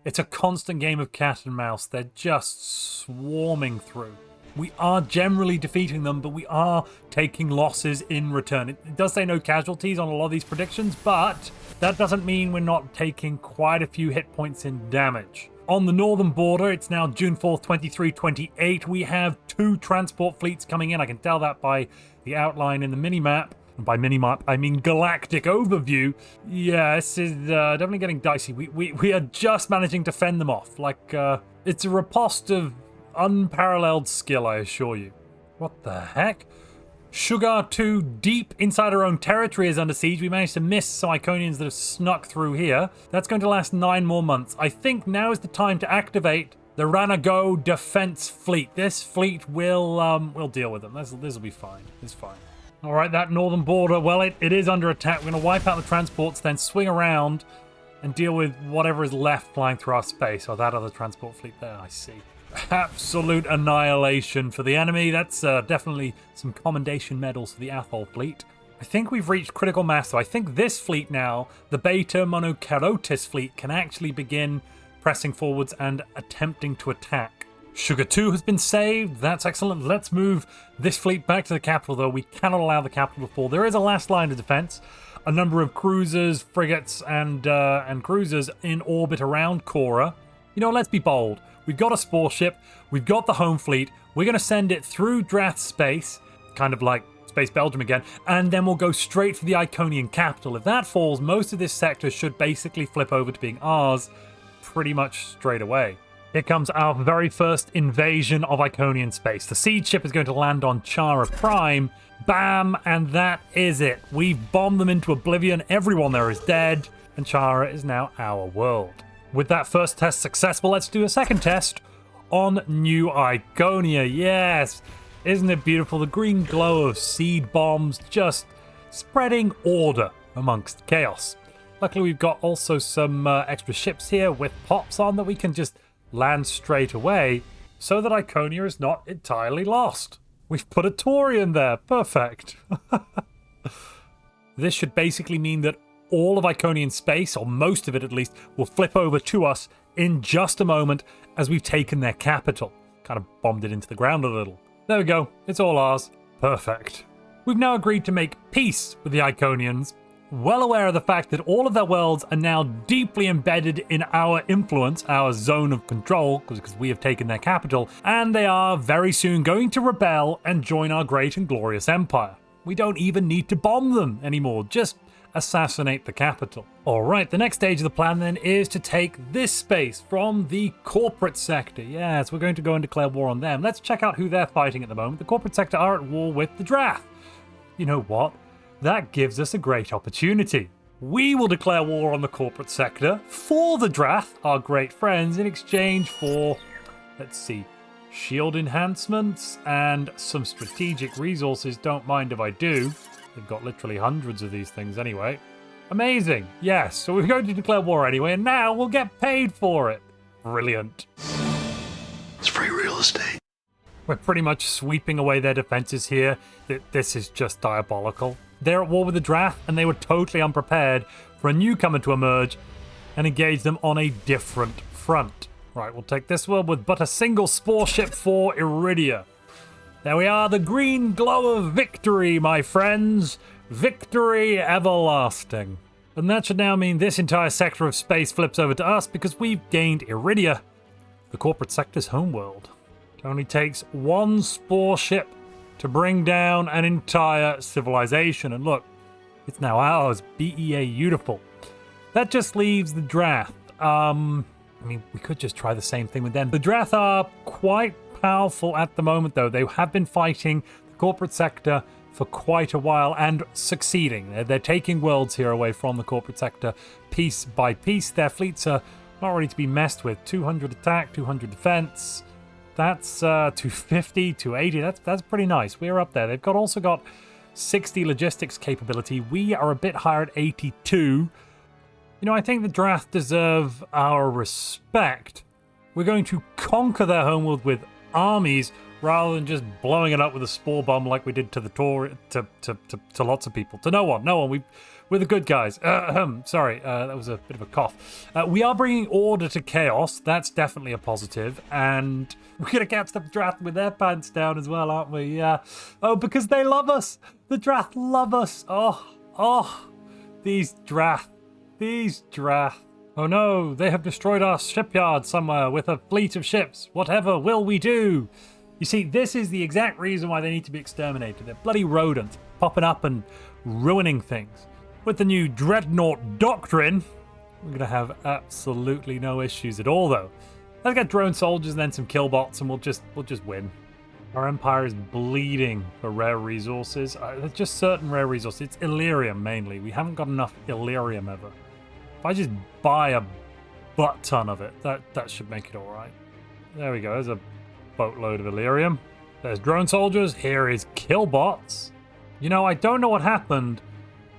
It's a constant game of cat and mouse. They're just swarming through. We are generally defeating them, but we are taking losses in return. It does say no casualties on a lot of these predictions, but that doesn't mean we're not taking quite a few hit points in damage. On the northern border, it's now June 4th, 2328. We have 2 transport fleets coming in. I can tell that by the outline in the minimap. And by minimap, I mean galactic overview. Yeah, this is definitely getting dicey. We are just managing to fend them off. It's a riposte of unparalleled skill, I assure you. What the heck? Sugar 2 deep inside our own territory is under siege. We managed to miss some Iconians that have snuck through here. That's going to last 9 more months. I think now is the time to activate the Ranago defense fleet. This fleet will deal with them. This will be fine. It's fine. All right, that northern border, well, it is under attack. We're going to wipe out the transports, then swing around and deal with whatever is left flying through our space. Oh, that other transport fleet there, I see. Absolute annihilation for the enemy. That's definitely some commendation medals for the Athol fleet. I think we've reached critical mass, so I think this fleet now, the Beta Monocerotis fleet, can actually begin pressing forwards and attempting to attack. Sugar 2 has been saved. That's excellent. Let's move this fleet back to the capital, though. We cannot allow the capital to fall. There is a last line of defense. A number of cruisers, frigates, and cruisers in orbit around Cora. You know, let's be bold. We've got a Spore ship. We've got the home fleet. We're going to send it through Drath space, kind of like Space Belgium again, and then we'll go straight for the Iconian capital. If that falls, most of this sector should basically flip over to being ours pretty much straight away. Here comes our very first invasion of Iconian space. The siege ship is going to land on Chara Prime. Bam, and that is it. We've bombed them into oblivion. Everyone there is dead, and Chara is now our world. With that first test successful, let's do a second test on New Iconia. Yes, isn't it beautiful? The green glow of seed bombs just spreading order amongst chaos. Luckily, we've got also some extra ships here with pops on that we can just land straight away so that Iconia is not entirely lost. We've put a Taurian there. Perfect. This should basically mean that all of Iconian space, or most of it at least, will flip over to us in just a moment as we've taken their capital. Kind of bombed it into the ground a little. There we go. It's all ours. Perfect. We've now agreed to make peace with the Iconians, well aware of the fact that all of their worlds are now deeply embedded in our influence, our zone of control, because we have taken their capital, and they are very soon going to rebel and join our great and glorious empire. We don't even need to bomb them anymore, just assassinate the capital. Alright, the next stage of the plan then is to take this space from the corporate sector. Yes, we're going to go and declare war on them. Let's check out who they're fighting at the moment. The corporate sector are at war with the Drath. You know what? That gives us a great opportunity. We will declare war on the corporate sector for the Drath, our great friends, in exchange for, let's see, shield enhancements and some strategic resources. Don't mind if I do. They've got literally hundreds of these things anyway. Amazing. Yes, so we're going to declare war anyway, and now we'll get paid for it. Brilliant. It's free real estate. We're pretty much sweeping away their defenses here. This is just diabolical. They're at war with the Drath, and they were totally unprepared for a newcomer to emerge and engage them on a different front. Right, we'll take this one with but a single Spore ship for Iridia. There we are, the green glow of victory, my friends. Victory everlasting. And that should now mean this entire sector of space flips over to us because we've gained Iridia, the corporate sector's homeworld. It only takes one Spore ship to bring down an entire civilization. And look, it's now ours. BEA beautiful. That just leaves the Drath. I mean, we could just try the same thing with them. The Drath are quite powerful at the moment, though. They have been fighting the corporate sector for quite a while and succeeding. They're taking worlds here away from the corporate sector piece by piece. Their fleets are not ready to be messed with. 200 attack, 200 defense. That's 250, 280. That's pretty nice. We're up there. They've also got 60 logistics capability. We are a bit higher at 82. You know, I think the Drath deserve our respect. We're going to conquer their homeworld with armies rather than just blowing it up with a spore bomb like we did to the to lots of people. To no one. We're the good guys. Sorry, that was a bit of a cough. We are bringing order to chaos. That's definitely a positive. And we're going to catch the Drath with their pants down as well, aren't we? Yeah. Oh, because they love us. The Drath love us. Oh, these Drath. Oh no, they have destroyed our shipyard somewhere with a fleet of ships. Whatever will we do? You see, this is the exact reason why they need to be exterminated. They're bloody rodents, popping up and ruining things. With the new Dreadnought Doctrine, we're going to have absolutely no issues at all, though. Let's get drone soldiers and then some killbots, and we'll just win. Our empire is bleeding for rare resources. There's just certain rare resources. It's Illyrium, mainly. We haven't got enough Illyrium ever. If I just buy a butt ton of it, that should make it all right. There we go. There's a boatload of Illyrium. There's drone soldiers. Here is killbots. You know, I don't know what happened,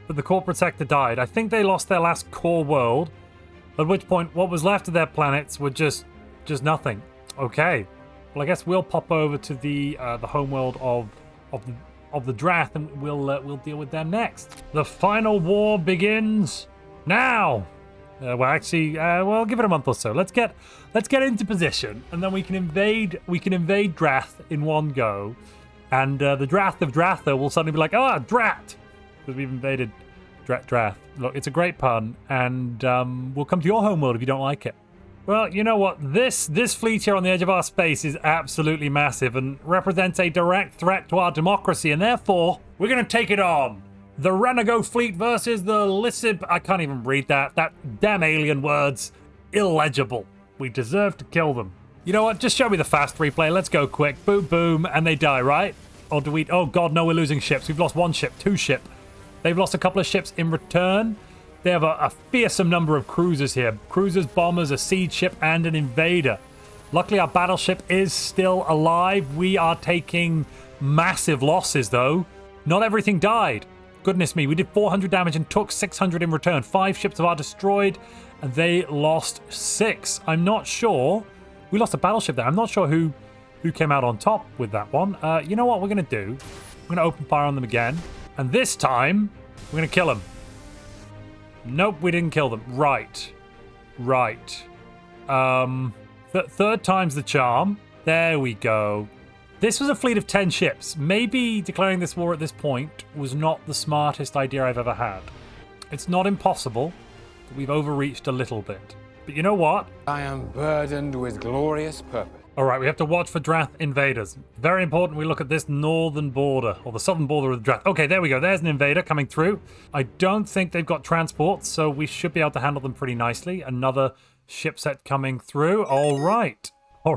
but the corporate sector died. I think they lost their last core world, at which point what was left of their planets were just nothing. Okay. Well, I guess we'll pop over to the homeworld of the Drath, and we'll deal with them next. The final war begins now. Well, actually, we'll give it a month or so. Let's get into position, and then we can invade Drath in one go, and the Drath of Dratha will suddenly be like, Drat, because we've invaded Drath. Look, it's a great pun, and we'll come to your homeworld if you don't like it. Well, you know what? This fleet here on the edge of our space is absolutely massive and represents a direct threat to our democracy, and therefore we're going to take it on. The Renego fleet versus the Lissib... I can't even read that. That damn alien words. Illegible. We deserve to kill them. You know what? Just show me the fast replay. Let's go quick. Boom, boom, and they die, right? Or do we... Oh, God, no, we're losing ships. We've lost one ship, two ship. They've lost a couple of ships in return. They have a fearsome number of cruisers here. Cruisers, bombers, a siege ship, and an invader. Luckily, our battleship is still alive. We are taking massive losses, though. Not everything died. Goodness me, we did 400 damage and took 600 in return. 5 ships of ours destroyed, and they lost 6. I'm not sure. We lost a battleship there. I'm not sure who came out on top with that one. You know what we're going to do? We're going to open fire on them again. And this time, we're going to kill them. Nope, we didn't kill them. Right. Third time's the charm. There we go. This was a fleet of 10 ships. Maybe declaring this war at this point was not the smartest idea I've ever had. It's not impossible, but we've overreached a little bit. But you know what? I am burdened with glorious purpose. All right, we have to watch for Drath invaders. Very important we look at this northern border, or the southern border of the Drath. Okay, there we go. There's an invader coming through. I don't think they've got transports, so we should be able to handle them pretty nicely. Another ship set coming through. All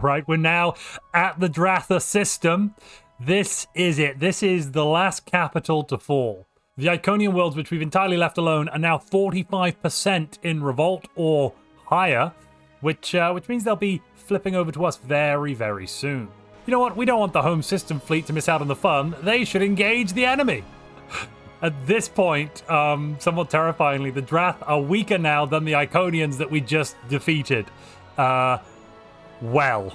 right, we're now at the Dratha system. This is it. This is the last capital to fall. The Iconian worlds, which we've entirely left alone, are now 45% in revolt or higher, which means they'll be flipping over to us very, very soon. You know what? We don't want the home system fleet to miss out on the fun. They should engage the enemy. At this point, somewhat terrifyingly, the Drath are weaker now than the Iconians that we just defeated. Well.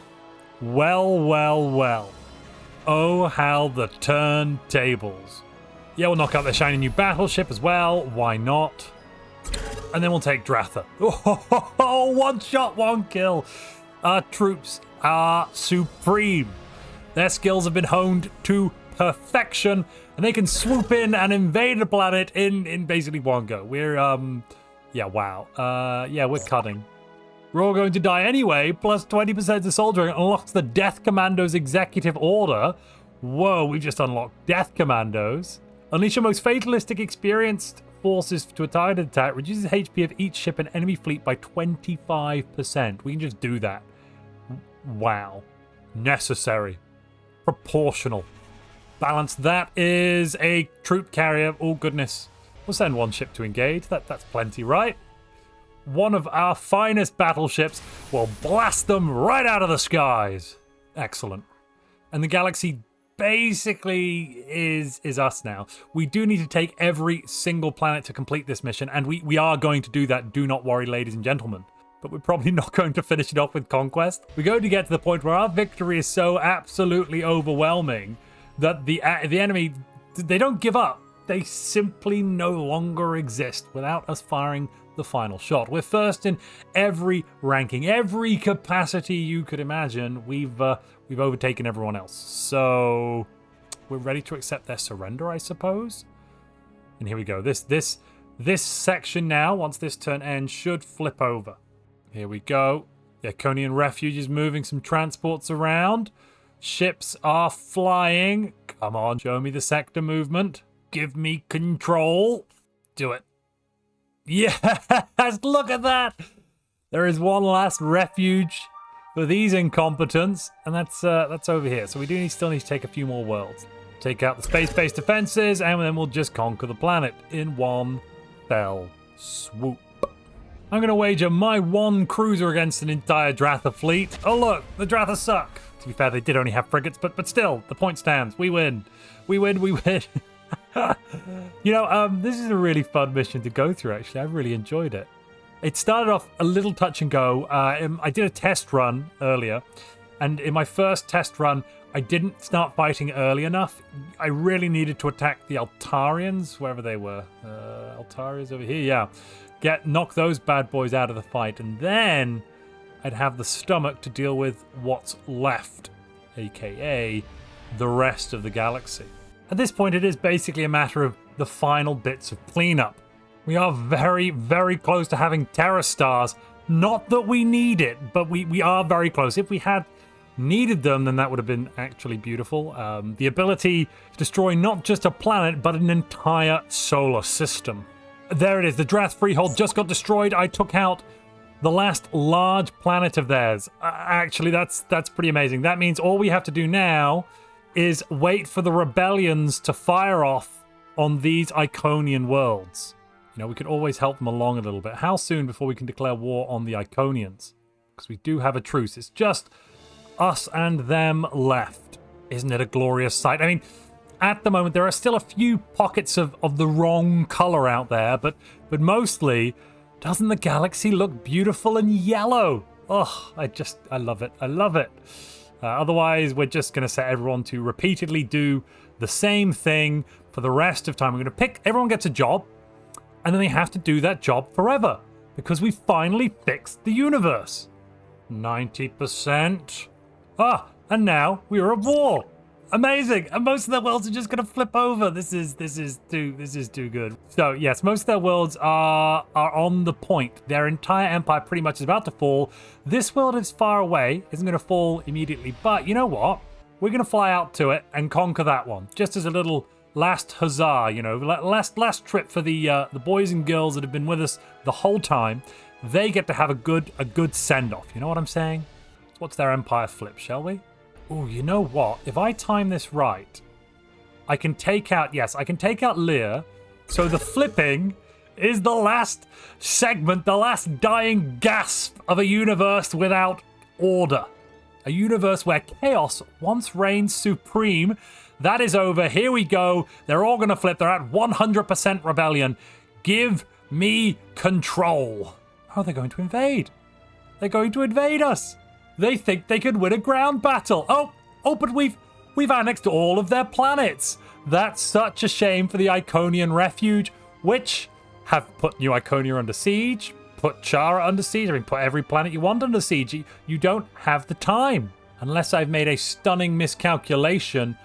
Oh, how the turntables. Yeah, we'll knock out their shiny new battleship as well. Why not? And then we'll take Dratha. Oh, one shot, one kill. Our troops are supreme. Their skills have been honed to perfection, and they can swoop in and invade a planet in basically one go. We're, yeah, wow. Yeah, we're cutting. We're all going to die anyway, plus 20% of soldiering unlocks the Death Commandos executive order. Whoa, we just unlocked Death Commandos. Unleash your most fatalistic experienced forces to a targeted attack. Reduces HP of each ship and enemy fleet by 25%. We can just do that. Wow. Necessary. Proportional. Balance. That is a troop carrier. Oh, goodness. We'll send one ship to engage. That's plenty, right? One of our finest battleships will blast them right out of the skies. Excellent. And the galaxy basically is us now. We do need to take every single planet to complete this mission, and we are going to do that. Do not worry, ladies and gentlemen. But we're probably not going to finish it off with conquest. We're going to get to the point where our victory is so absolutely overwhelming that the enemy, they don't give up. They simply no longer exist without us firing the final shot. We're first in every ranking, every capacity you could imagine. We've overtaken everyone else. So we're ready to accept their surrender, I suppose. And here we go. This section now, once this turn ends, should flip over. Here we go. The Iconian refuge is moving some transports around. Ships are flying. Come on, show me the sector movement. Give me control. Do it. Yes, look at that. There is one last refuge for these incompetents, and that's over here. So we still need to take a few more worlds. Take out the space-based defenses, and then we'll just conquer the planet in one fell swoop. I'm going to wager my one cruiser against an entire Dratha fleet. Oh, look, the Dratha suck. To be fair, they did only have frigates, but still, the point stands. We win. We win. You know, this is a really fun mission to go through, actually. I really enjoyed it. It started off a little touch and go. I did a test run earlier, and in my first test run, I didn't start fighting early enough. I really needed to attack the Altarians, wherever they were. Altarians over here, yeah. Knock those bad boys out of the fight, and then I'd have the stomach to deal with what's left, aka the rest of the galaxy. At this point, it is basically a matter of the final bits of cleanup. We are very, very close to having Terra Stars. Not that we need it, but we are very close. If we had needed them, then that would have been actually beautiful. The ability to destroy not just a planet, but an entire solar system. There it is. The Drath Freehold just got destroyed. I took out the last large planet of theirs. Actually, that's pretty amazing. That means all we have to do now is wait for the rebellions to fire off on these Iconian worlds. You know, we could always help them along a little bit. How soon before we can declare war on the Iconians? Because we do have a truce. It's just us and them left. Isn't it a glorious sight? I mean, at the moment. There are still a few pockets of the wrong color out there, but mostly, doesn't the galaxy look beautiful and yellow? Oh, I love it. I love it. Otherwise, we're just going to set everyone to repeatedly do the same thing for the rest of time. We're going to everyone gets a job, and then they have to do that job forever because we finally fixed the universe. 90%. And now we're at war. Amazing. And most of their worlds are just going to flip over. This is too good. So yes, most of their worlds are on the point. Their entire empire pretty much is about to fall. This world is far away, isn't going to fall immediately. But you know what? We're going to fly out to it and conquer that one. Just as a little last huzzah, you know, last trip for the boys and girls that have been with us the whole time. They get to have a good send-off. You know what I'm saying? So what's their empire flip, shall we? Oh, you know what? If I time this right, I can take out Lear. So the flipping is the last segment, the last dying gasp of a universe without order. A universe where chaos once reigned supreme. That is over. Here we go. They're all going to flip. They're at 100% rebellion. Give me control. How are they going to invade? They're going to invade us. They think they could win a ground battle. Oh, but we've annexed all of their planets. That's such a shame for the Iconian refuge, which have put New Iconia under siege, put Chara under siege. I mean, put every planet you want under siege. You don't have the time. Unless I've made a stunning miscalculation,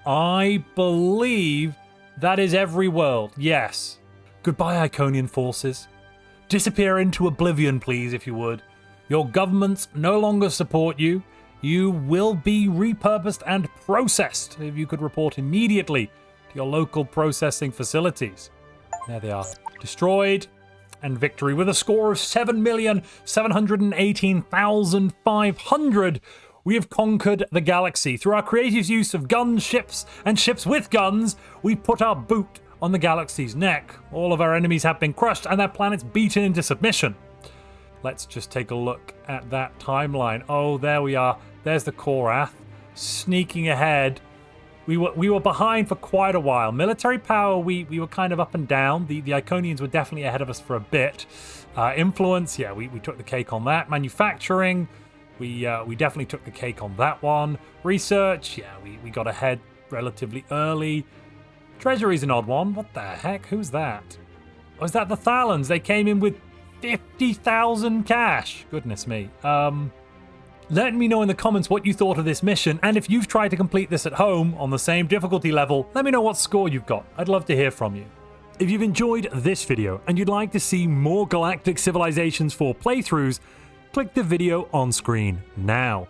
I believe that is every world. Yes. Goodbye, Iconian forces. Disappear into oblivion, please, if you would. Your governments no longer support you. You will be repurposed and processed. If you could report immediately to your local processing facilities. There they are. Destroyed and victory with a score of 7,718,500. We have conquered the galaxy. Through our creative use of guns, ships, and ships with guns, we put our boot on the galaxy's neck. All of our enemies have been crushed and their planets beaten into submission. Let's just take a look at that timeline. Oh, there we are. There's the Korath sneaking ahead. We were behind for quite a while. Military power, we were kind of up and down. The Iconians were definitely ahead of us for a bit. Influence, yeah, we took the cake on that. Manufacturing, we definitely took the cake on that one. Research, yeah, we got ahead relatively early. Treasury's an odd one. What the heck? Who's that? Oh, is that the Thalans? They came in with 50,000 cash. Goodness me. Let me know in the comments what you thought of this mission, and if you've tried to complete this at home on the same difficulty level, let me know what score you've got. I'd love to hear from you. If you've enjoyed this video and you'd like to see more Galactic Civilizations 4 playthroughs, click the video on screen now.